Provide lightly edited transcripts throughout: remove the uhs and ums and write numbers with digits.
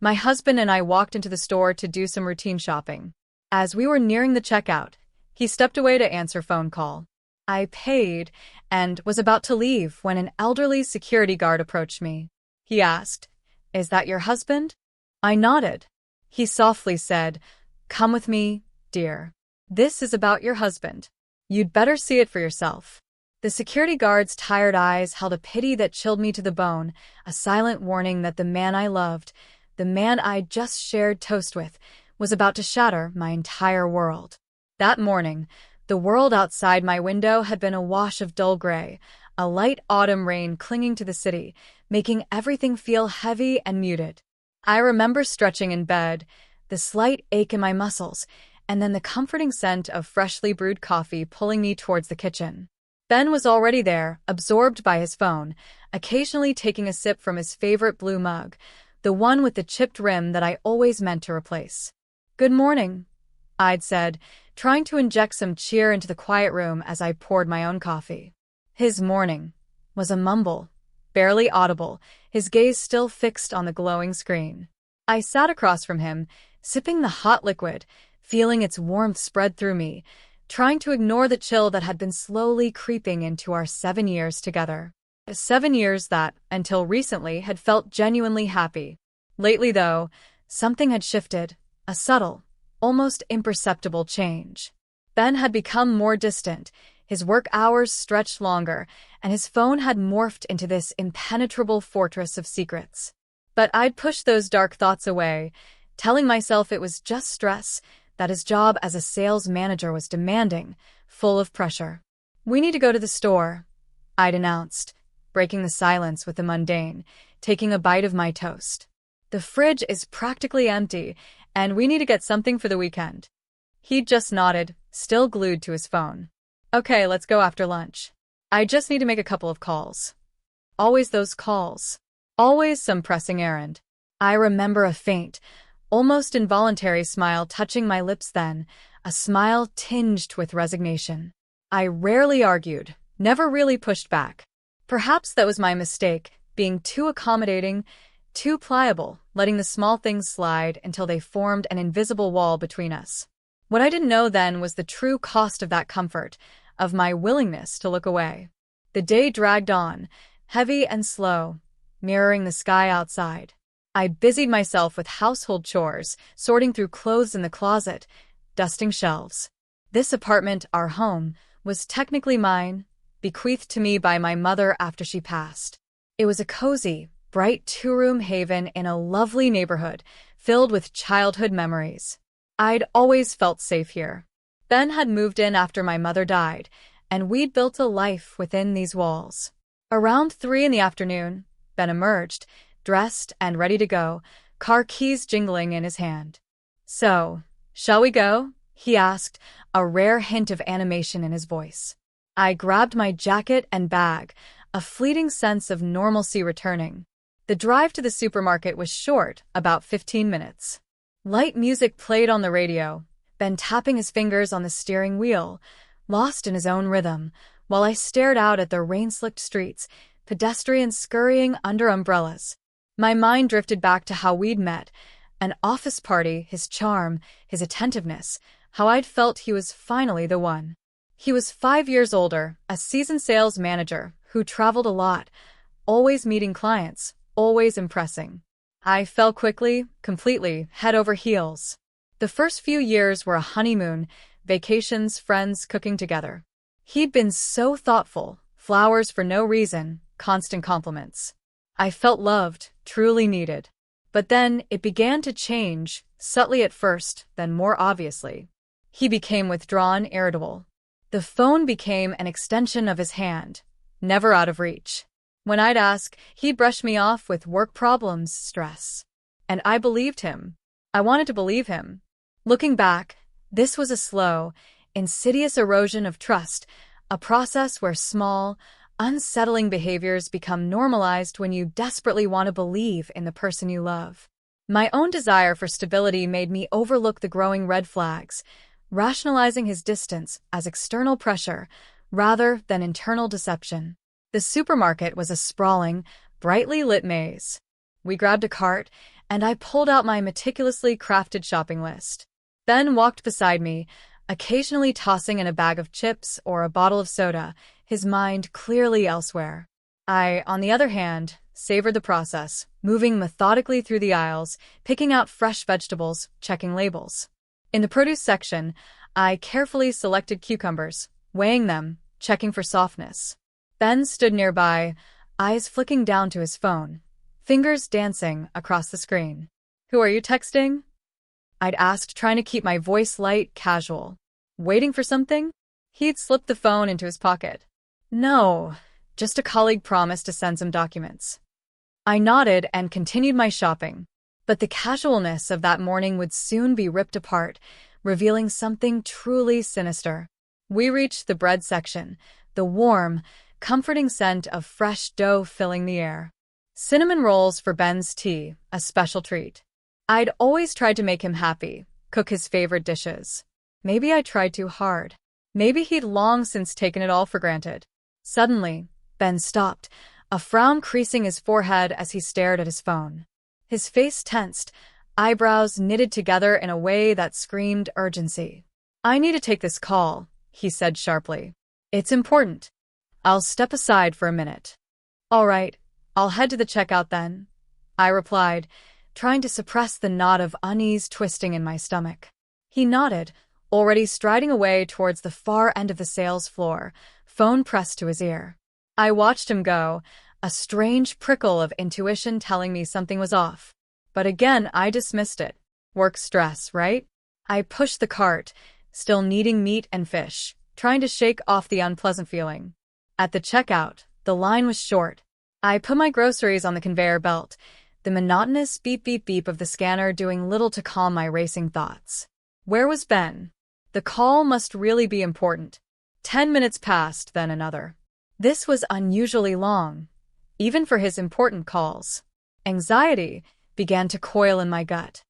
My husband and I walked into the store to do some routine shopping. As we were nearing the checkout, he stepped away to answer phone call. I paid and was about to leave when an elderly security guard approached me. He asked, "Is that your husband?" I nodded. He softly said, "Come with me, dear. This is about your husband. You'd better see it for yourself." The security guard's tired eyes held a pity that chilled me to the bone, a silent warning that the man I loved, the man I'd just shared toast with, was about to shatter my entire world. That morning, the world outside my window had been a wash of dull gray, a light autumn rain clinging to the city, making everything feel heavy and muted. I remember stretching in bed, the slight ache in my muscles, and then the comforting scent of freshly brewed coffee pulling me towards the kitchen. Ben was already there, absorbed by his phone, occasionally taking a sip from his favorite blue mug, the one with the chipped rim that I always meant to replace. "Good morning," I'd said, trying to inject some cheer into the quiet room as I poured my own coffee. His morning was a mumble, barely audible, his gaze still fixed on the glowing screen. I sat across from him, sipping the hot liquid, feeling its warmth spread through me, trying to ignore the chill that had been slowly creeping into our 7 years together. 7 years that, until recently, had felt genuinely happy. Lately, though, something had shifted, a subtle, almost imperceptible change. Ben had become more distant, his work hours stretched longer, and his phone had morphed into this impenetrable fortress of secrets. But I'd pushed those dark thoughts away, telling myself it was just stress, that his job as a sales manager was demanding, full of pressure. "We need to go to the store," I'd announced, breaking the silence with the mundane, taking a bite of my toast. "The fridge is practically empty, and we need to get something for the weekend." He'd just nodded, still glued to his phone. "Okay, let's go after lunch. I just need to make a couple of calls." Always those calls. Always some pressing errand. I remember a faint, almost involuntary smile touching my lips then, a smile tinged with resignation. I rarely argued, never really pushed back. Perhaps that was my mistake, being too accommodating, too pliable, letting the small things slide until they formed an invisible wall between us. What I didn't know then was the true cost of that comfort, of my willingness to look away. The day dragged on, heavy and slow, mirroring the sky outside. I busied myself with household chores, sorting through clothes in the closet, dusting shelves. This apartment, our home, was technically mine, bequeathed to me by my mother after she passed. It was a cozy, bright two-room haven in a lovely neighborhood, filled with childhood memories. I'd always felt safe here. Ben had moved in after my mother died, and we'd built a life within these walls. Around 3 in the afternoon, Ben emerged, dressed and ready to go, car keys jingling in his hand. "So, shall we go?" he asked, a rare hint of animation in his voice. I grabbed my jacket and bag, a fleeting sense of normalcy returning. The drive to the supermarket was short, about 15 minutes. Light music played on the radio, Ben tapping his fingers on the steering wheel, lost in his own rhythm, while I stared out at the rain-slicked streets, pedestrians scurrying under umbrellas. My mind drifted back to how we'd met, an office party, his charm, his attentiveness, how I'd felt he was finally the one. He was 5 years older, a seasoned sales manager who traveled a lot, always meeting clients, always impressing. I fell quickly, completely, head over heels. The first few years were a honeymoon, vacations, friends cooking together. He'd been so thoughtful, flowers for no reason, constant compliments. I felt loved, truly needed. But then it began to change, subtly at first, then more obviously. He became withdrawn, irritable. The phone became an extension of his hand, never out of reach. When I'd ask, he'd brush me off with work problems, stress. And I believed him. I wanted to believe him. Looking back, this was a slow, insidious erosion of trust, a process where small, unsettling behaviors become normalized when you desperately want to believe in the person you love. My own desire for stability made me overlook the growing red flags, rationalizing his distance as external pressure rather than internal deception. The supermarket was a sprawling, brightly lit maze. We grabbed a cart, and I pulled out my meticulously crafted shopping list. Ben walked beside me, occasionally tossing in a bag of chips or a bottle of soda, his mind clearly elsewhere. I, on the other hand, savored the process, moving methodically through the aisles, picking out fresh vegetables, checking labels. In the produce section, I carefully selected cucumbers, weighing them, checking for softness. Ben stood nearby, eyes flicking down to his phone, fingers dancing across the screen. "Who are you texting?" I'd asked, trying to keep my voice light, casual. "Waiting for something?" He'd slipped the phone into his pocket. "No, just a colleague promised to send some documents." I nodded and continued my shopping. But the casualness of that morning would soon be ripped apart, revealing something truly sinister. We reached the bread section, the warm, comforting scent of fresh dough filling the air. Cinnamon rolls for Ben's tea, a special treat. I'd always tried to make him happy, cook his favorite dishes. Maybe I tried too hard. Maybe he'd long since taken it all for granted. Suddenly, Ben stopped, a frown creasing his forehead as he stared at his phone. His face tensed, eyebrows knitted together in a way that screamed urgency. "I need to take this call," he said sharply. "It's important. I'll step aside for a minute." "All right, I'll head to the checkout then," I replied, trying to suppress the knot of unease twisting in my stomach. He nodded, already striding away towards the far end of the sales floor, phone pressed to his ear. I watched him go, a strange prickle of intuition telling me something was off. But again, I dismissed it. Work stress, right? I pushed the cart, still needing meat and fish, trying to shake off the unpleasant feeling. At the checkout, the line was short. I put my groceries on the conveyor belt, the monotonous beep-beep-beep of the scanner doing little to calm my racing thoughts. Where was Ben? The call must really be important. 10 minutes passed, then another. This was unusually long, even for his important calls. Anxiety began to coil in my gut.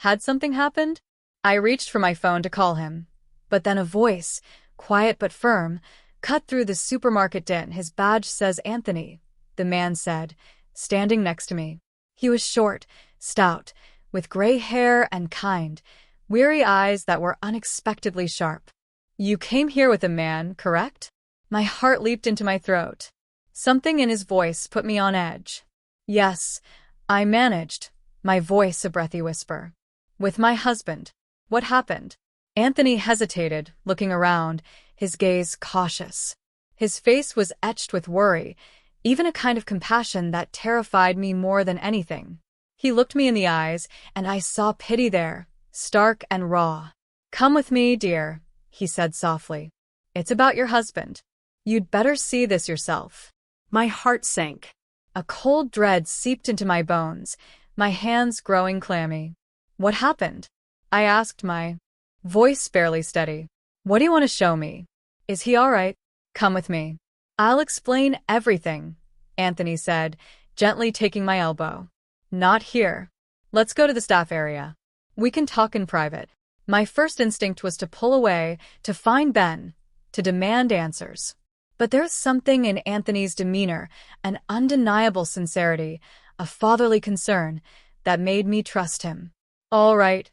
Had something happened? I reached for my phone to call him, but then a voice, quiet but firm, cut through the supermarket din. "His badge says Anthony," the man said, standing next to me. He was short, stout, with gray hair and kind, weary eyes that were unexpectedly sharp. "You came here with a man, correct?" My heart leaped into my throat. Something in his voice put me on edge. "Yes," I managed, my voice a breathy whisper. "With my husband." "What happened?" Anthony hesitated, looking around, his gaze cautious. His face was etched with worry, even a kind of compassion that terrified me more than anything. He looked me in the eyes, and I saw pity there, stark and raw. "Come with me, dear," he said softly. "It's about your husband. You'd better see this yourself." My heart sank. A cold dread seeped into my bones, my hands growing clammy. "What happened?" I asked, my voice barely steady. "What do you want to show me? Is he all right? Come with me. I'll explain everything," Anthony said, gently taking my elbow. "Not here. Let's go to the staff area. We can talk in private." My first instinct was to pull away, to find Ben, to demand answers. But there was something in Anthony's demeanor, an undeniable sincerity, a fatherly concern, that made me trust him. "All right,"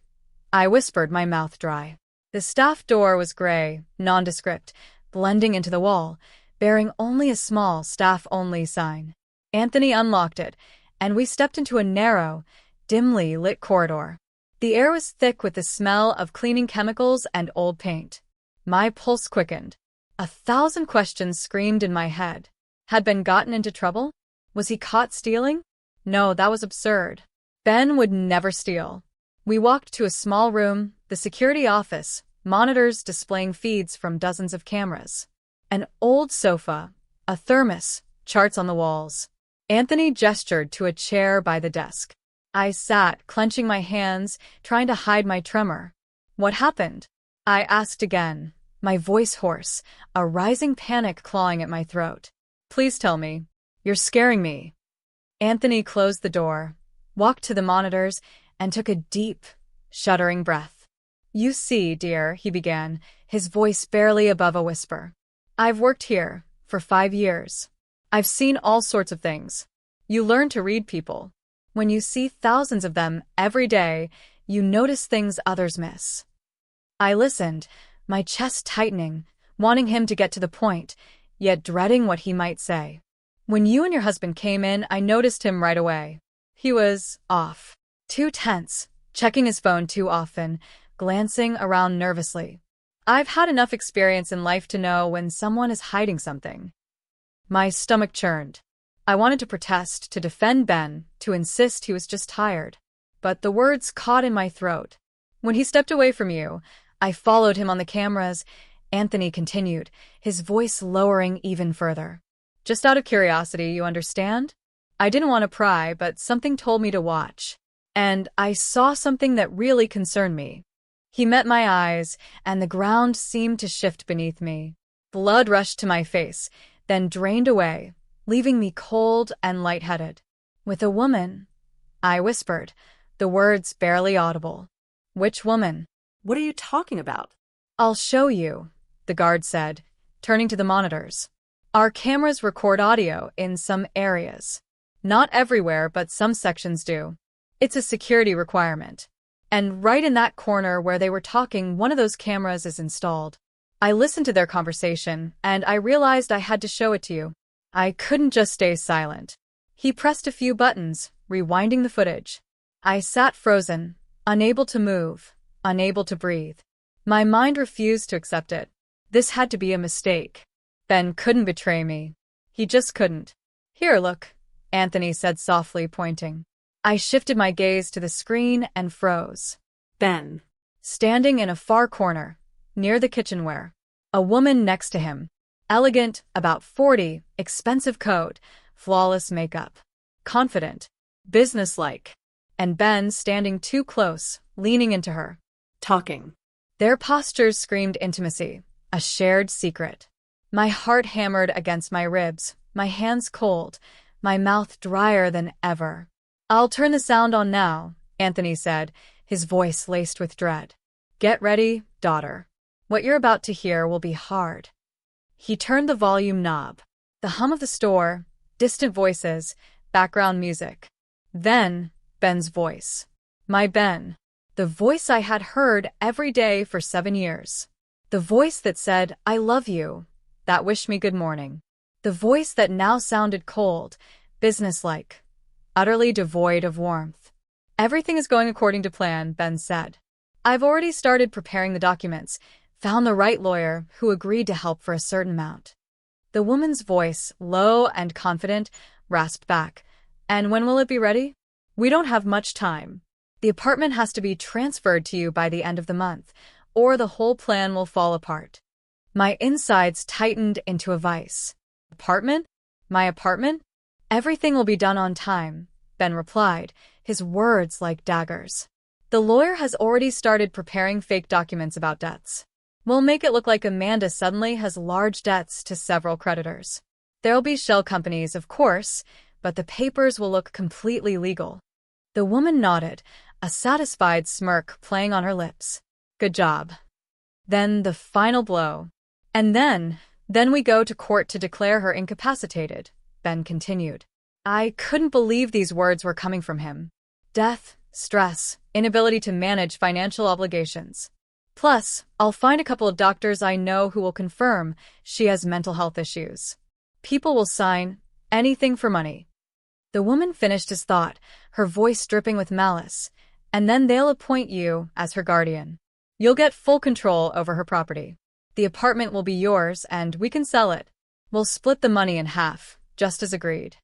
I whispered, my mouth dry. The staff door was gray, nondescript, blending into the wall, bearing only a small staff-only sign. Anthony unlocked it, and we stepped into a narrow, dimly lit corridor. The air was thick with the smell of cleaning chemicals and old paint. My pulse quickened. 1,000 questions screamed in my head. Had Ben gotten into trouble? Was he caught stealing? No, that was absurd. Ben would never steal. We walked to a small room, the security office, monitors displaying feeds from dozens of cameras. An old sofa, a thermos, charts on the walls. Anthony gestured to a chair by the desk. I sat, clenching my hands, trying to hide my tremor. "What happened?" I asked again, my voice hoarse, a rising panic clawing at my throat. "Please tell me. You're scaring me." Anthony closed the door, walked to the monitors, and took a deep, shuddering breath. "You see, dear," he began, his voice barely above a whisper. "I've worked here for 5 years. I've seen all sorts of things. You learn to read people. When you see thousands of them every day, you notice things others miss. I listened, my chest tightening, wanting him to get to the point, yet dreading what he might say. When you and your husband came in, I noticed him right away. He was off. Too tense, checking his phone too often, glancing around nervously. I've had enough experience in life to know when someone is hiding something. My stomach churned. I wanted to protest, to defend Ben, to insist he was just tired. But the words caught in my throat. When he stepped away from you, I followed him on the cameras. Anthony continued, his voice lowering even further. Just out of curiosity, you understand? I didn't want to pry, but something told me to watch. And I saw something that really concerned me. He met my eyes, and the ground seemed to shift beneath me. Blood rushed to my face, then drained away, leaving me cold and lightheaded. With a woman, I whispered, the words barely audible. Which woman? What are you talking about? I'll show you, the guard said, turning to the monitors. Our cameras record audio in some areas. Not everywhere, but some sections do. It's a security requirement. And right in that corner where they were talking, one of those cameras is installed. I listened to their conversation, and I realized I had to show it to you. I couldn't just stay silent. He pressed a few buttons, rewinding the footage. I sat frozen, unable to move, unable to breathe. My mind refused to accept it. This had to be a mistake. Ben couldn't betray me. He just couldn't. Here, look, Anthony said softly, pointing. I shifted my gaze to the screen and froze. Ben. Standing in a far corner, near the kitchenware. A woman next to him. Elegant, about 40, expensive coat, flawless makeup. Confident, businesslike. And Ben standing too close, leaning into her. Talking. Their postures screamed intimacy, a shared secret. My heart hammered against my ribs, my hands cold, my mouth drier than ever. I'll turn the sound on now, Anthony said, his voice laced with dread. Get ready, daughter. What you're about to hear will be hard. He turned the volume knob. The hum of the store, distant voices, background music. Then, Ben's voice. My Ben. The voice I had heard every day for 7 years. The voice that said, I love you, that wished me good morning. The voice that now sounded cold, businesslike, utterly devoid of warmth. Everything is going according to plan, Ben said. I've already started preparing the documents, found the right lawyer who agreed to help for a certain amount. The woman's voice, low and confident, rasped back. And when will it be ready? We don't have much time. The apartment has to be transferred to you by the end of the month, or the whole plan will fall apart. My insides tightened into a vice. Apartment? My apartment? Everything will be done on time, Ben replied, his words like daggers. The lawyer has already started preparing fake documents about debts. We'll make it look like Amanda suddenly has large debts to several creditors. There'll be shell companies, of course, but the papers will look completely legal. The woman nodded, a satisfied smirk playing on her lips. Good job. Then the final blow. And then we go to court to declare her incapacitated, Ben continued. I couldn't believe these words were coming from him. Death, stress, inability to manage financial obligations. Plus, I'll find a couple of doctors I know who will confirm she has mental health issues. People will sign anything for money. The woman finished his thought, her voice dripping with malice, and then they'll appoint you as her guardian. You'll get full control over her property. The apartment will be yours and we can sell it. We'll split the money in half, just as agreed.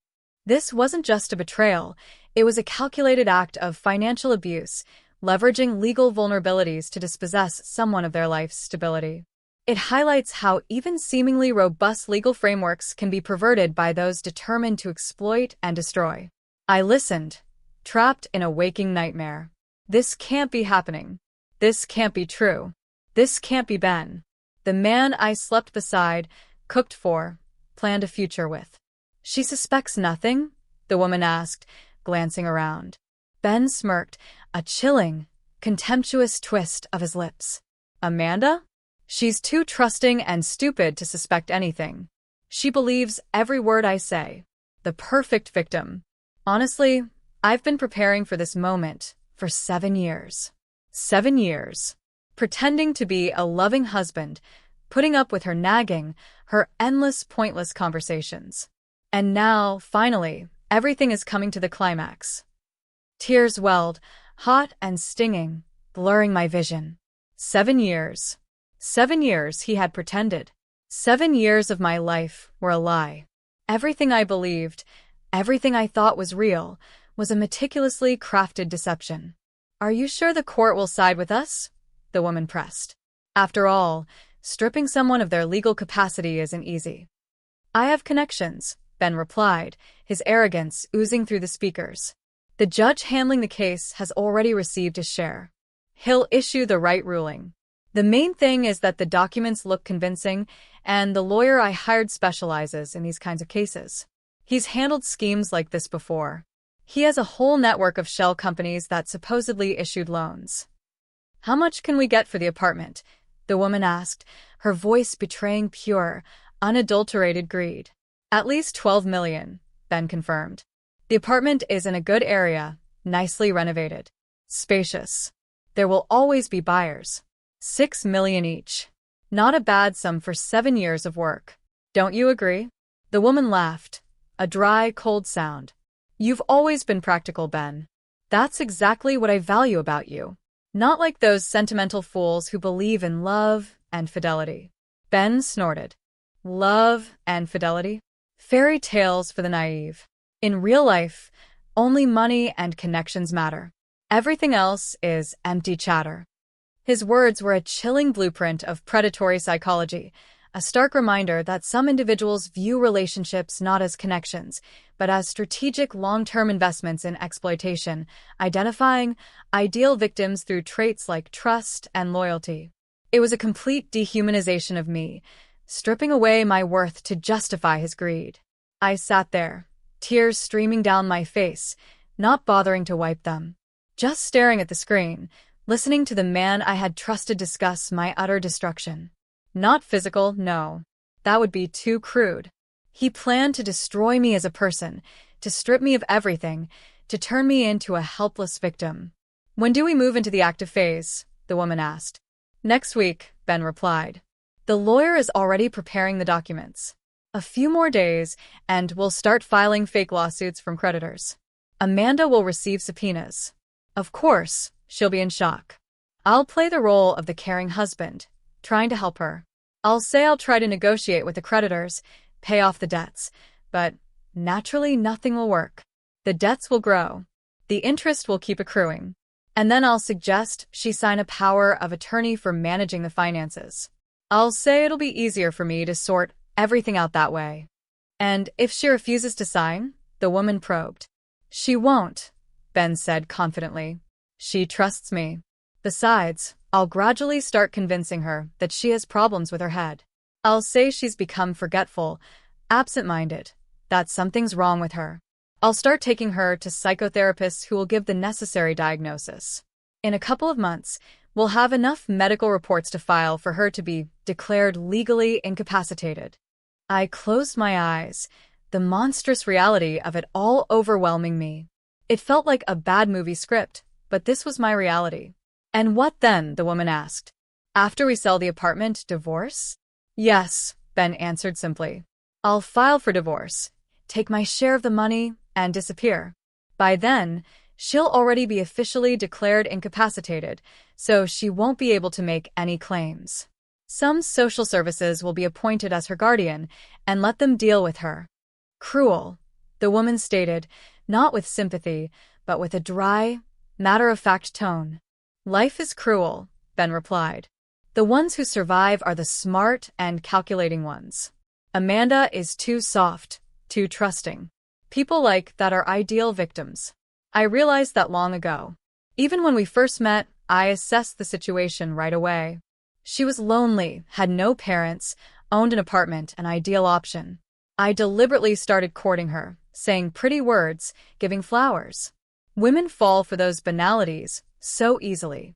This wasn't just a betrayal, it was a calculated act of financial abuse, leveraging legal vulnerabilities to dispossess someone of their life's stability. It highlights how even seemingly robust legal frameworks can be perverted by those determined to exploit and destroy. I listened, trapped in a waking nightmare. This can't be happening. This can't be true. This can't be Ben. The man I slept beside, cooked for, planned a future with. She suspects nothing? The woman asked, glancing around. Ben smirked, a chilling, contemptuous twist of his lips. Amanda? She's too trusting and stupid to suspect anything. She believes every word I say. The perfect victim. Honestly, I've been preparing for this moment for 7 years. 7 years. Pretending to be a loving husband, putting up with her nagging, her endless pointless conversations. And now, finally, everything is coming to the climax. Tears welled, hot and stinging, blurring my vision. 7 years. 7 years he had pretended. 7 years of my life were a lie. Everything I believed, everything I thought was real, was a meticulously crafted deception. Are you sure the court will side with us? The woman pressed. After all, stripping someone of their legal capacity isn't easy. I have connections, Ben replied, his arrogance oozing through the speakers. The judge handling the case has already received his share. He'll issue the right ruling. The main thing is that the documents look convincing, and the lawyer I hired specializes in these kinds of cases. He's handled schemes like this before. He has a whole network of shell companies that supposedly issued loans. How much can we get for the apartment? The woman asked, her voice betraying pure, unadulterated greed. At least 12 million, Ben confirmed. The apartment is in a good area, nicely renovated. Spacious. There will always be buyers. 6 million each. Not a bad sum for 7 years of work. Don't you agree? The woman laughed, a dry, cold sound. You've always been practical, Ben. That's exactly what I value about you. Not like those sentimental fools who believe in love and fidelity. Ben snorted. Love and fidelity? Fairy tales for the naive. In real life, only money and connections matter. Everything else is empty chatter. His words were a chilling blueprint of predatory psychology, a stark reminder that some individuals view relationships not as connections, but as strategic long-term investments in exploitation, identifying ideal victims through traits like trust and loyalty. It was a complete dehumanization of me, stripping away my worth to justify his greed. I sat there, tears streaming down my face, not bothering to wipe them. Just staring at the screen, listening to the man I had trusted discuss my utter destruction. Not physical, no. That would be too crude. He planned to destroy me as a person, to strip me of everything, to turn me into a helpless victim. When do we move into the active phase? The woman asked. Next week, Ben replied. The lawyer is already preparing the documents. A few more days, and we'll start filing fake lawsuits from creditors. Amanda will receive subpoenas. Of course, she'll be in shock. I'll play the role of the caring husband, trying to help her. I'll say I'll try to negotiate with the creditors, pay off the debts, but naturally nothing will work. The debts will grow. The interest will keep accruing. And then I'll suggest she sign a power of attorney for managing the finances. I'll say it'll be easier for me to sort everything out that way. And if she refuses to sign, the woman probed. She won't, Ben said confidently. She trusts me. Besides, I'll gradually start convincing her that she has problems with her head. I'll say she's become forgetful, absent-minded, that something's wrong with her. I'll start taking her to psychotherapists who will give the necessary diagnosis. In a couple of months, we'll have enough medical reports to file for her to be declared legally incapacitated. I closed my eyes, the monstrous reality of it all overwhelming me. It felt like a bad movie script, but this was my reality. And what then? The woman asked. After we sell the apartment, divorce? Yes, Ben answered simply. I'll file for divorce, take my share of the money, and disappear. By then, she'll already be officially declared incapacitated, so she won't be able to make any claims. Some social services will be appointed as her guardian and let them deal with her. Cruel, the woman stated, not with sympathy, but with a dry, matter-of-fact tone. Life is cruel, Ben replied. The ones who survive are the smart and calculating ones. Amanda is too soft, too trusting. People like that are ideal victims. I realized that long ago. Even when we first met, I assessed the situation right away. She was lonely, had no parents, owned an apartment, an ideal option. I deliberately started courting her, saying pretty words, giving flowers. Women fall for those banalities so easily.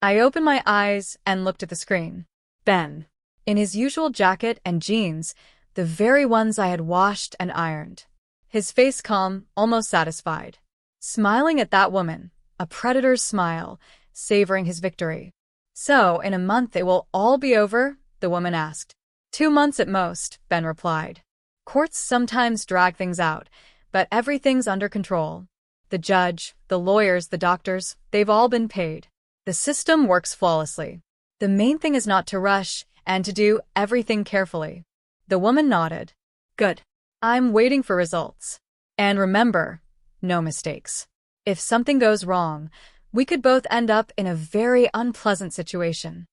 I opened my eyes and looked at the screen. Ben, in his usual jacket and jeans, the very ones I had washed and ironed. His face calm, almost satisfied. smiling at that woman, a predator's smile, savoring his victory. So, in a month it will all be over? The woman asked. 2 months at most, Ben replied. Courts sometimes drag things out, but everything's under control. The judge, the lawyers, the doctors, they've all been paid. The system works flawlessly. The main thing is not to rush and to do everything carefully. The woman nodded. Good. I'm waiting for results. And remember, no mistakes. If something goes wrong, we could both end up in a very unpleasant situation.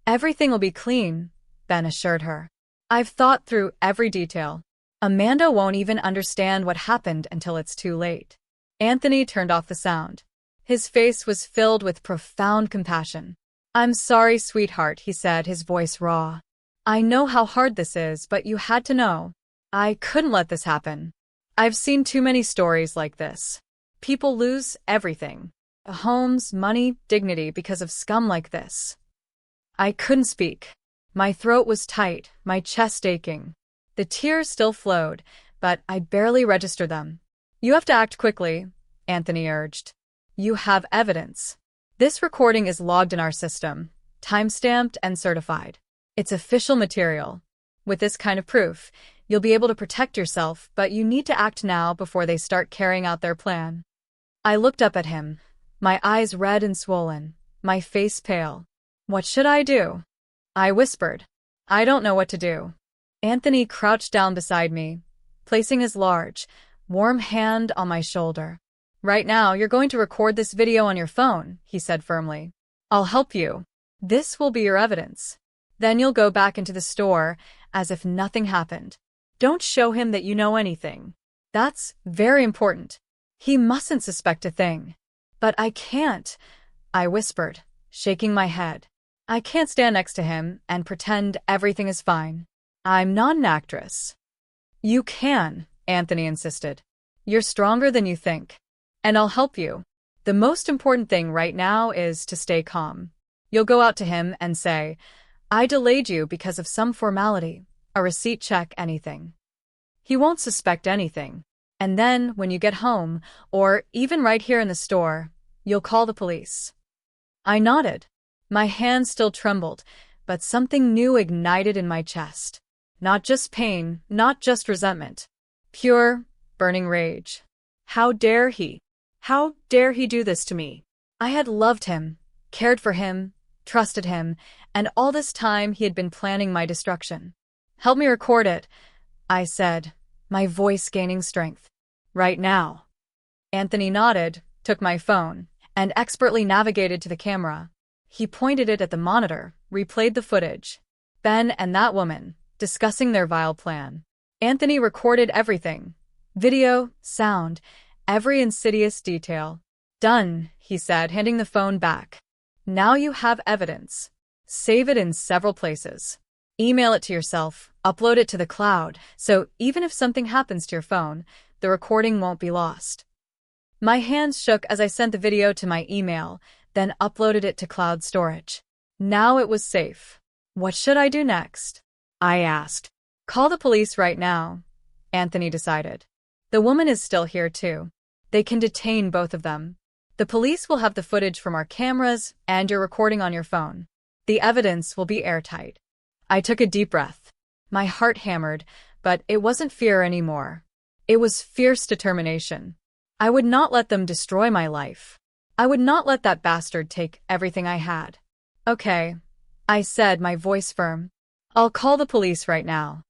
Everything will be clean, Ben assured her. I've thought through every detail. Amanda won't even understand what happened until it's too late. Anthony turned off the sound. His face was filled with profound compassion. I'm sorry, sweetheart, he said, his voice raw. I know how hard this is, but you had to know. I couldn't let this happen. I've seen too many stories like this. People lose everything. Homes, money, dignity because of scum like this. I couldn't speak. My throat was tight, my chest aching. The tears still flowed, but I barely registered them. You have to act quickly, Anthony urged. You have evidence. This recording is logged in our system, time-stamped and certified. It's official material. With this kind of proof, you'll be able to protect yourself, but you need to act now before they start carrying out their plan. I looked up at him, my eyes red and swollen, my face pale. What should I do? I whispered. I don't know what to do. Anthony crouched down beside me, placing his large, warm hand on my shoulder. Right now, you're going to record this video on your phone, he said firmly. I'll help you. This will be your evidence. Then you'll go back into the store as if nothing happened. Don't show him that you know anything. That's very important. He mustn't suspect a thing. But I can't, I whispered, shaking my head. I can't stand next to him and pretend everything is fine. I'm not an actress. You can, Anthony insisted. You're stronger than you think. And I'll help you. The most important thing right now is to stay calm. You'll go out to him and say, I delayed you because of some formality, a receipt check, anything. He won't suspect anything. And then, when you get home, or even right here in the store, you'll call the police. I nodded. My hands still trembled, but something new ignited in my chest. Not just pain, not just resentment. Pure, burning rage. How dare he? How dare he do this to me? I had loved him, cared for him, trusted him, and all this time he had been planning my destruction. Help me record it, I said, my voice gaining strength. Right now. Anthony nodded, took my phone, and expertly navigated to the camera. He pointed it at the monitor, replayed the footage. Ben and that woman, discussing their vile plan. Anthony recorded everything. Video, sound, every insidious detail. Done, he said, handing the phone back. Now you have evidence. Save it in several places. Email it to yourself, upload it to the cloud, so even if something happens to your phone, the recording won't be lost. My hands shook as I sent the video to my email, then uploaded it to cloud storage. Now it was safe. What should I do next? I asked. Call the police right now, Anthony decided. The woman is still here too. They can detain both of them. The police will have the footage from our cameras and your recording on your phone. The evidence will be airtight. I took a deep breath. My heart hammered, but it wasn't fear anymore. It was fierce determination. I would not let them destroy my life. I would not let that bastard take everything I had. Okay, I said, my voice firm. I'll call the police right now.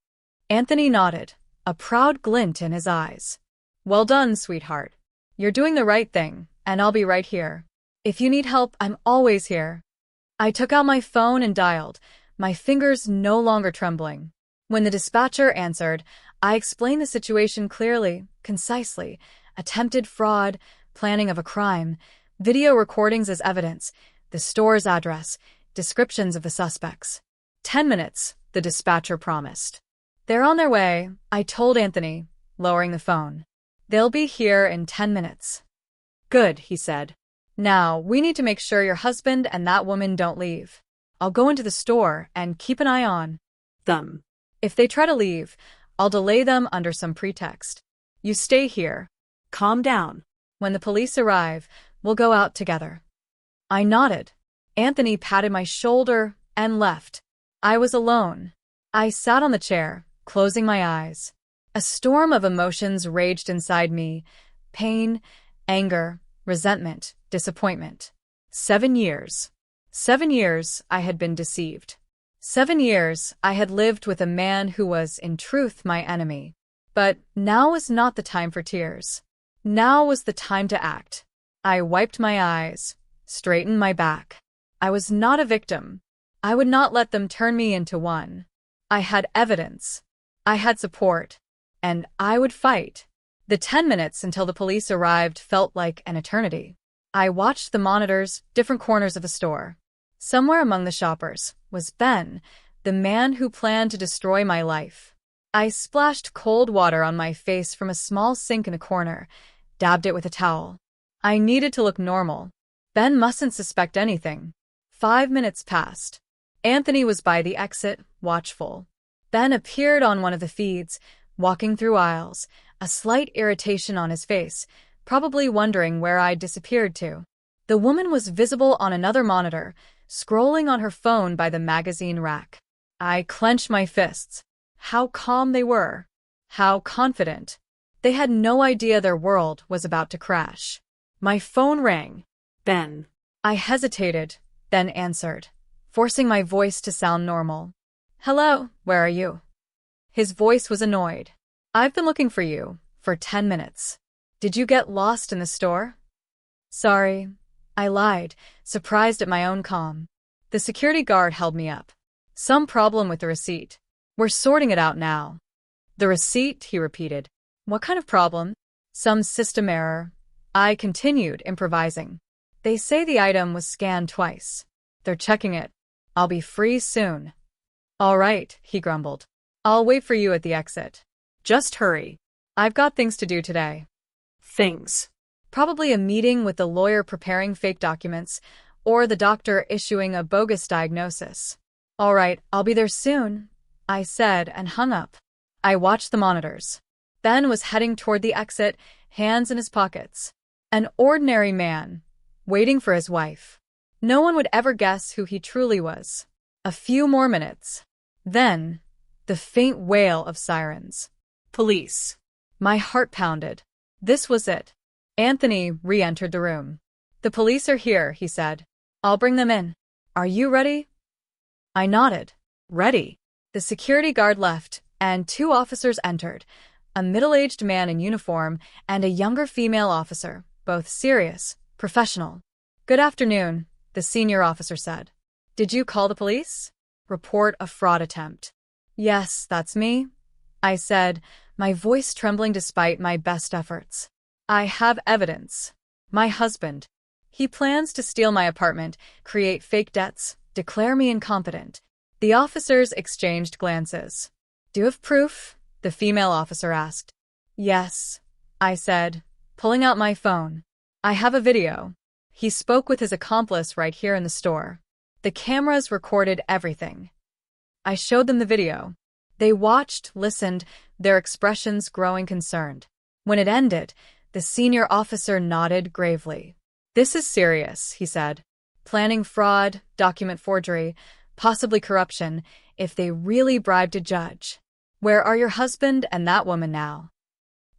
Anthony nodded, a proud glint in his eyes. Well done, sweetheart. You're doing the right thing, and I'll be right here. If you need help, I'm always here. I took out my phone and dialed, my fingers no longer trembling. When the dispatcher answered, I explained the situation clearly, concisely. Attempted fraud, planning of a crime, video recordings as evidence, the store's address, descriptions of the suspects. 10 minutes, the dispatcher promised. They're on their way, I told Anthony, lowering the phone. They'll be here in 10 minutes. Good, he said. Now, we need to make sure your husband and that woman don't leave. I'll go into the store and keep an eye on them. If they try to leave, I'll delay them under some pretext. You stay here. Calm down. When the police arrive, we'll go out together. I nodded. Anthony patted my shoulder and left. I was alone. I sat on the chair, closing my eyes. A storm of emotions raged inside me: pain, anger, resentment, disappointment. 7 years. 7 years I had been deceived. 7 years I had lived with a man who was, in truth, my enemy. But now was not the time for tears. Now was the time to act. I wiped my eyes, straightened my back. I was not a victim. I would not let them turn me into one. I had evidence. I had support. And I would fight. The 10 minutes until the police arrived felt like an eternity. I watched the monitors, different corners of the store. Somewhere among the shoppers was Ben, the man who planned to destroy my life. I splashed cold water on my face from a small sink in a corner, dabbed it with a towel. I needed to look normal. Ben mustn't suspect anything. 5 minutes passed. Anthony was by the exit, watchful. Ben appeared on one of the feeds, walking through aisles, a slight irritation on his face, probably wondering where I'd disappeared to. The woman was visible on another monitor, scrolling on her phone by the magazine rack. I clenched my fists. How calm they were. How confident. They had no idea their world was about to crash. My phone rang. Ben. I hesitated, then answered, forcing my voice to sound normal. Hello, where are you? His voice was annoyed. I've been looking for you for 10 minutes. Did you get lost in the store? Sorry, I lied, surprised at my own calm. The security guard held me up. Some problem with the receipt. We're sorting it out now. The receipt, he repeated. What kind of problem? Some system error. I continued, improvising. They say the item was scanned twice. They're checking it. I'll be free soon. All right, he grumbled. I'll wait for you at the exit. Just hurry. I've got things to do today. Things. Probably a meeting with the lawyer preparing fake documents, or the doctor issuing a bogus diagnosis. All right, I'll be there soon, I said and hung up. I watched the monitors. Ben was heading toward the exit, hands in his pockets. An ordinary man, waiting for his wife. No one would ever guess who he truly was. A few more minutes. Then, the faint wail of sirens. Police. My heart pounded. This was it. Anthony re-entered the room. The police are here, he said. I'll bring them in. Are you ready? I nodded. Ready. The security guard left, and 2 officers entered, a middle-aged man in uniform and a younger female officer, both serious, professional. Good afternoon, the senior officer said. Did you call the police? Report a fraud attempt. Yes, that's me, I said, my voice trembling despite my best efforts. I have evidence. My husband. He plans to steal my apartment, create fake debts, declare me incompetent. The officers exchanged glances. Do you have proof? The female officer asked. Yes, I said, pulling out my phone. I have a video. He spoke with his accomplice right here in the store. The cameras recorded everything. I showed them the video. They watched, listened, their expressions growing concerned. When it ended, the senior officer nodded gravely. This is serious, he said. Planning fraud, document forgery, possibly corruption, if they really bribed a judge. Where are your husband and that woman now?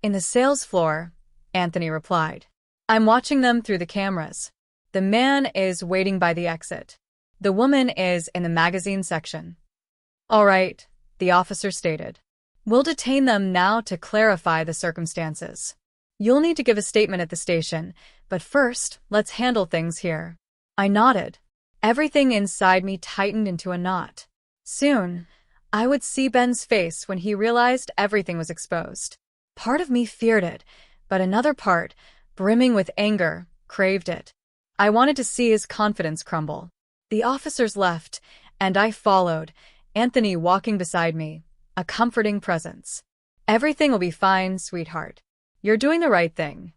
In the sales floor, Anthony replied. I'm watching them through the cameras. The man is waiting by the exit. The woman is in the magazine section. All right, the officer stated. We'll detain them now to clarify the circumstances. You'll need to give a statement at the station, but first, let's handle things here. I nodded. Everything inside me tightened into a knot. Soon, I would see Ben's face when he realized everything was exposed. Part of me feared it, but another part, brimming with anger, craved it. I wanted to see his confidence crumble. The officers left, and I followed, Anthony walking beside me, a comforting presence. Everything will be fine, sweetheart. You're doing the right thing.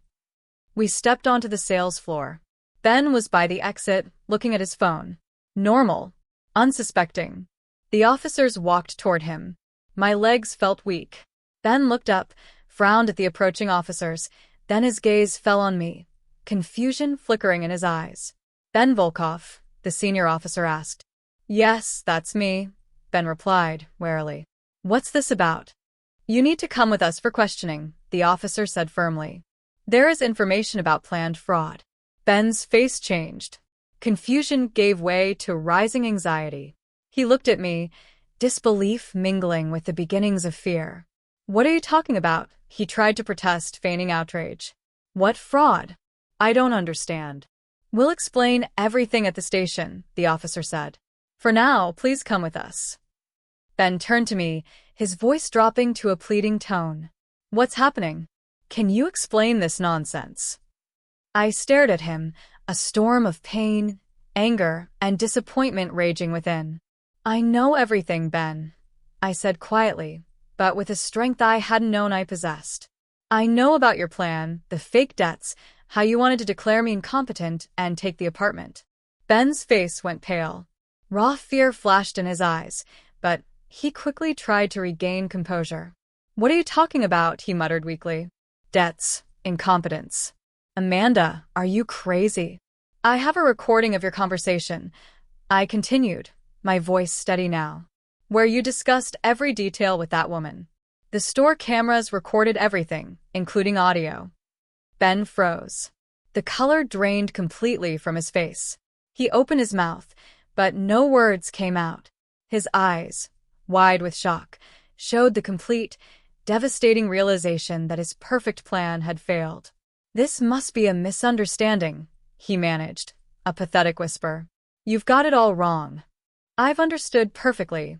We stepped onto the sales floor. Ben was by the exit, looking at his phone. Normal. Unsuspecting. The officers walked toward him. My legs felt weak. Ben looked up, frowned at the approaching officers, Then his gaze fell on me, confusion flickering in his eyes. Ben Volkov, the senior officer asked. Yes, that's me, Ben replied, warily. What's this about? You need to come with us for questioning, the officer said firmly. There is information about planned fraud. Ben's face changed. Confusion gave way to rising anxiety. He looked at me, disbelief mingling with the beginnings of fear. What are you talking about? He tried to protest, feigning outrage. What fraud? I don't understand. We'll explain everything at the station, the officer said. For now, please come with us. Ben turned to me, his voice dropping to a pleading tone. What's happening? Can you explain this nonsense? I stared at him, a storm of pain, anger, and disappointment raging within. I know everything, Ben, I said quietly, but with a strength I hadn't known I possessed. I know about your plan, the fake debts, how you wanted to declare me incompetent and take the apartment. Ben's face went pale. Raw fear flashed in his eyes, but he quickly tried to regain composure. What are you talking about? He muttered weakly. Debts, incompetence. Amanda, are you crazy? I have a recording of your conversation, I continued, my voice steady now, where you discussed every detail with that woman. The store cameras recorded everything, including audio. Ben froze. The color drained completely from his face. He opened his mouth, but no words came out. His eyes, wide with shock, showed the complete, devastating realization that his perfect plan had failed. This must be a misunderstanding, he managed, a pathetic whisper. You've got it all wrong. I've understood perfectly.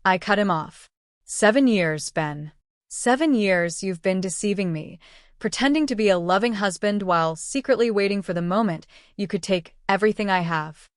I cut him off. 7 years, Ben. 7 years you've been deceiving me, pretending to be a loving husband while secretly waiting for the moment you could take everything I have.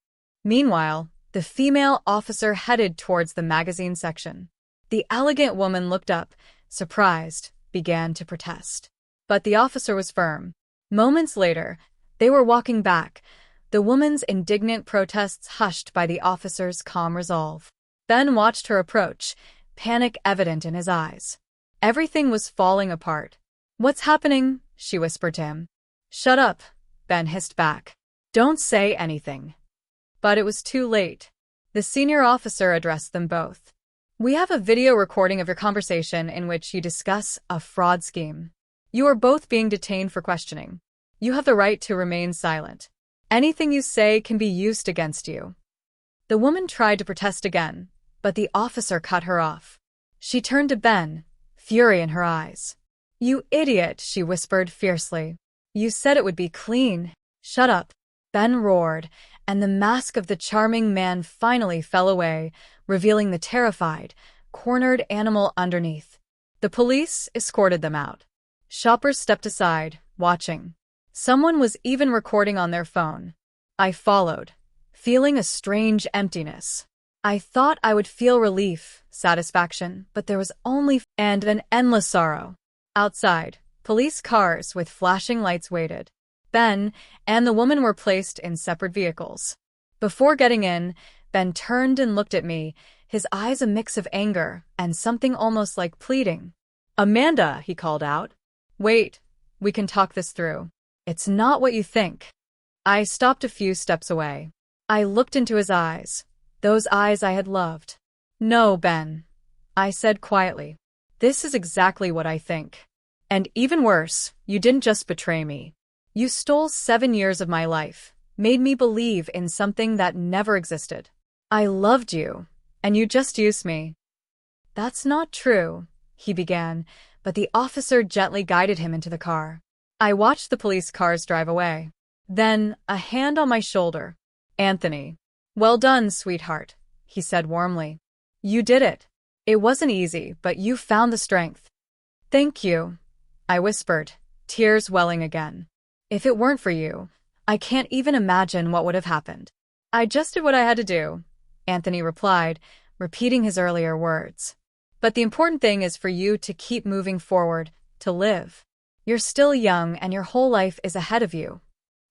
Meanwhile, the female officer headed towards the magazine section. The elegant woman looked up, surprised, began to protest. But the officer was firm. Moments later, they were walking back, the woman's indignant protests hushed by the officer's calm resolve. Ben watched her approach, panic evident in his eyes. Everything was falling apart. What's happening? She whispered to him. Shut up, Ben hissed back. Don't say anything. But it was too late. The senior officer addressed them both. We have a video recording of your conversation in which you discuss a fraud scheme. You are both being detained for questioning. You have the right to remain silent. Anything you say can be used against you. The woman tried to protest again, but the officer cut her off. She turned to Ben, fury in her eyes. You idiot, she whispered fiercely. You said it would be clean. Shut up. Ben roared, and the mask of the charming man finally fell away, revealing the terrified, cornered animal underneath. The police escorted them out. Shoppers stepped aside, watching. Someone was even recording on their phone. I followed, feeling a strange emptiness. I thought I would feel relief, satisfaction, but there was only an endless sorrow. Outside, police cars with flashing lights waited. Ben and the woman were placed in separate vehicles. Before getting in, Ben turned and looked at me, his eyes a mix of anger and something almost like pleading. Amanda, he called out. Wait, we can talk this through. It's not what you think. I stopped a few steps away. I looked into his eyes, those eyes I had loved. No, Ben, I said quietly. This is exactly what I think. And even worse, you didn't just betray me. You stole 7 years of my life, made me believe in something that never existed. I loved you, and you just used me. That's not true, he began, but the officer gently guided him into the car. I watched the police cars drive away. Then, a hand on my shoulder. Anthony. Well done, sweetheart, he said warmly. You did it. It wasn't easy, but you found the strength. Thank you, I whispered, tears welling again. If it weren't for you, I can't even imagine what would have happened. I just did what I had to do, Anthony replied, repeating his earlier words. But the important thing is for you to keep moving forward, to live. You're still young and your whole life is ahead of you.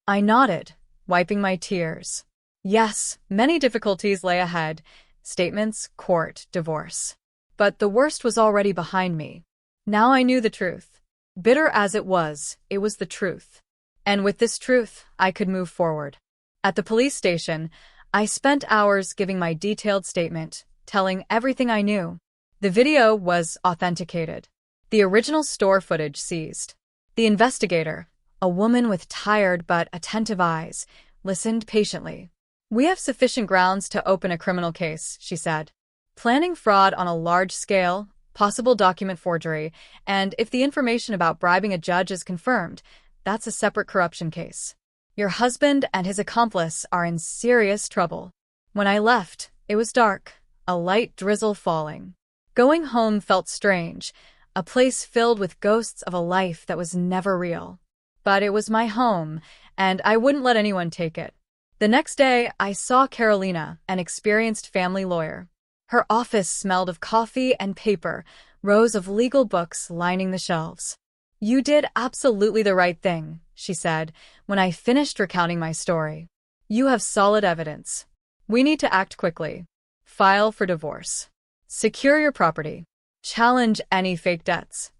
I nodded, wiping my tears. Yes, many difficulties lay ahead, statements, court, divorce. But the worst was already behind me. Now I knew the truth. Bitter as it was the truth. And with this truth, I could move forward. At the police station, I spent hours giving my detailed statement, telling everything I knew. The video was authenticated. The original store footage seized. The investigator, a woman with tired but attentive eyes, listened patiently. "We have sufficient grounds to open a criminal case," she said. "Planning fraud on a large scale, possible document forgery, and if the information about bribing a judge is confirmed, that's a separate corruption case. Your husband and his accomplice are in serious trouble." When I left, it was dark, a light drizzle falling. Going home felt strange, a place filled with ghosts of a life that was never real. But it was my home, and I wouldn't let anyone take it. The next day, I saw Carolina, an experienced family lawyer. Her office smelled of coffee and paper, rows of legal books lining the shelves. "You did absolutely the right thing," she said, when I finished recounting my story. "You have solid evidence. We need to act quickly. File for divorce. Secure your property. Challenge any fake debts."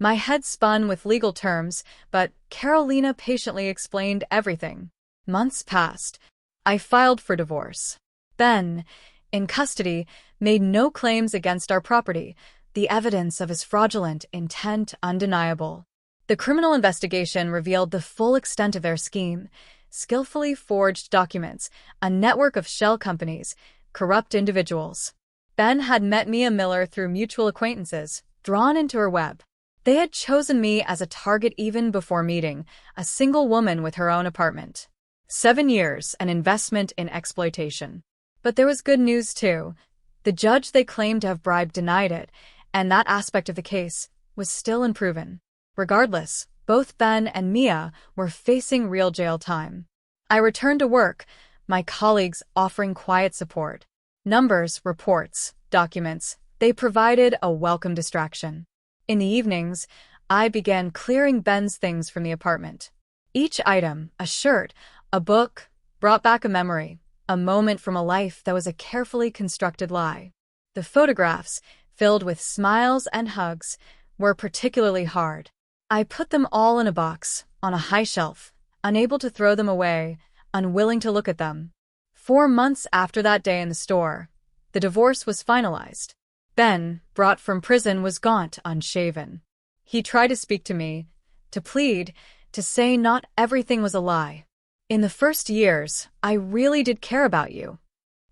My head spun with legal terms, but Carolina patiently explained everything. Months passed. I filed for divorce. Ben, in custody, made no claims against our property, the evidence of his fraudulent intent undeniable. The criminal investigation revealed the full extent of their scheme: skillfully forged documents, a network of shell companies, corrupt individuals. Ben had met Mia Miller through mutual acquaintances, drawn into her web. They had chosen me as a target even before meeting, a single woman with her own apartment. 7 years, an investment in exploitation. But there was good news, too. The judge they claimed to have bribed denied it, and that aspect of the case was still unproven. Regardless, both Ben and Mia were facing real jail time. I returned to work, my colleagues offering quiet support. Numbers, reports, documents, they provided a welcome distraction. In the evenings, I began clearing Ben's things from the apartment. Each item, a shirt, a book, brought back a memory, a moment from a life that was a carefully constructed lie. The photographs, filled with smiles and hugs, were particularly hard. I put them all in a box, on a high shelf, unable to throw them away, unwilling to look at them. 4 months after that day in the store, the divorce was finalized. Ben, brought from prison, was gaunt, unshaven. He tried to speak to me, to plead, to say not everything was a lie. "In the first years, I really did care about you.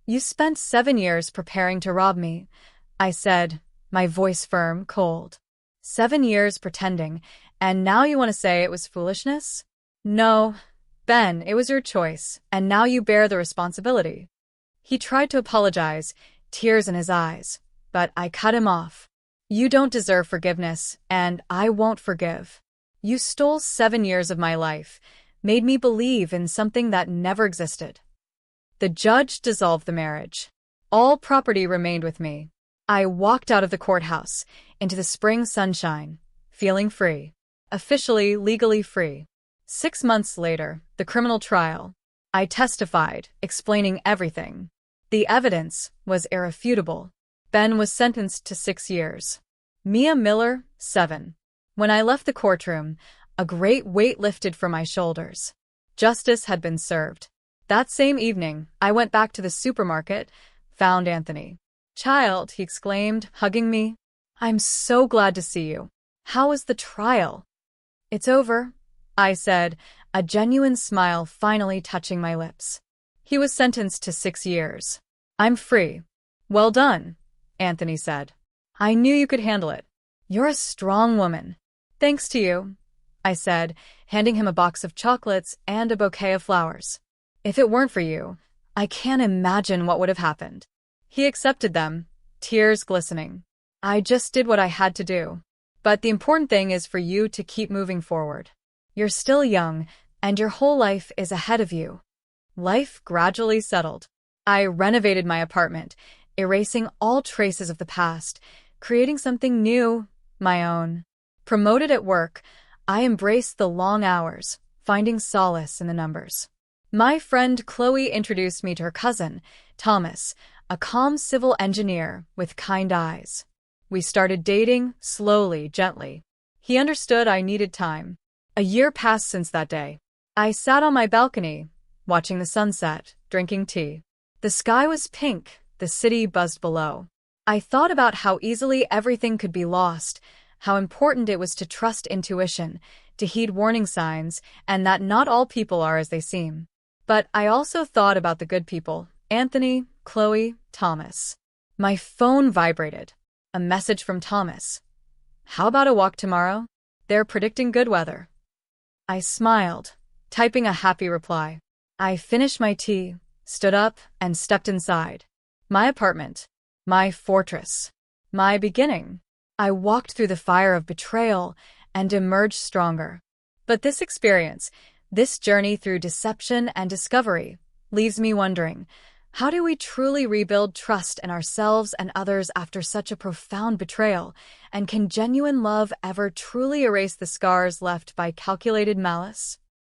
You spent 7 years preparing to rob me," I said, my voice firm, cold. 7 years pretending, and now you want to say it was foolishness? "No, Ben, it was your choice, and now you bear the responsibility." He tried to apologize, tears in his eyes, but I cut him off. "You don't deserve forgiveness, and I won't forgive. You stole 7 years of my life, made me believe in something that never existed." The judge dissolved the marriage. All property remained with me. I walked out of the courthouse, into the spring sunshine, feeling free. Officially, legally free. 6 months later, the criminal trial. I testified, explaining everything. The evidence was irrefutable. Ben was sentenced to 6 years. Mia Miller, 7. When I left the courtroom, a great weight lifted from my shoulders. Justice had been served. That same evening, I went back to the supermarket, found Anthony. "Child," he exclaimed, hugging me. "I'm so glad to see you. How was the trial?" "It's over," I said, a genuine smile finally touching my lips. He was sentenced to 6 years. "I'm free." "Well done," Anthony said. "I knew you could handle it. You're a strong woman." "Thanks to you," I said, handing him a box of chocolates and a bouquet of flowers. "If it weren't for you, I can't imagine what would have happened." He accepted them, tears glistening. "I just did what I had to do. But the important thing is for you to keep moving forward. You're still young, and your whole life is ahead of you." Life gradually settled. I renovated my apartment, erasing all traces of the past, creating something new, my own. Promoted at work, I embraced the long hours, finding solace in the numbers. My friend Chloe introduced me to her cousin, Thomas, a calm civil engineer with kind eyes. We started dating, slowly, gently. He understood I needed time. A year passed since that day. I sat on my balcony, watching the sunset, drinking tea. The sky was pink, the city buzzed below. I thought about how easily everything could be lost, how important it was to trust intuition, to heed warning signs, and that not all people are as they seem. But I also thought about the good people: Anthony, Chloe, Thomas. My phone vibrated. A message from Thomas. How about a walk tomorrow? They're predicting good weather. I smiled, typing a happy reply. I finished my tea, stood up, and stepped inside. My apartment. My fortress. My beginning. I walked through the fire of betrayal and emerged stronger. But this experience, this journey through deception and discovery, leaves me wondering, how do we truly rebuild trust in ourselves and others after such a profound betrayal? And can genuine love ever truly erase the scars left by calculated malice?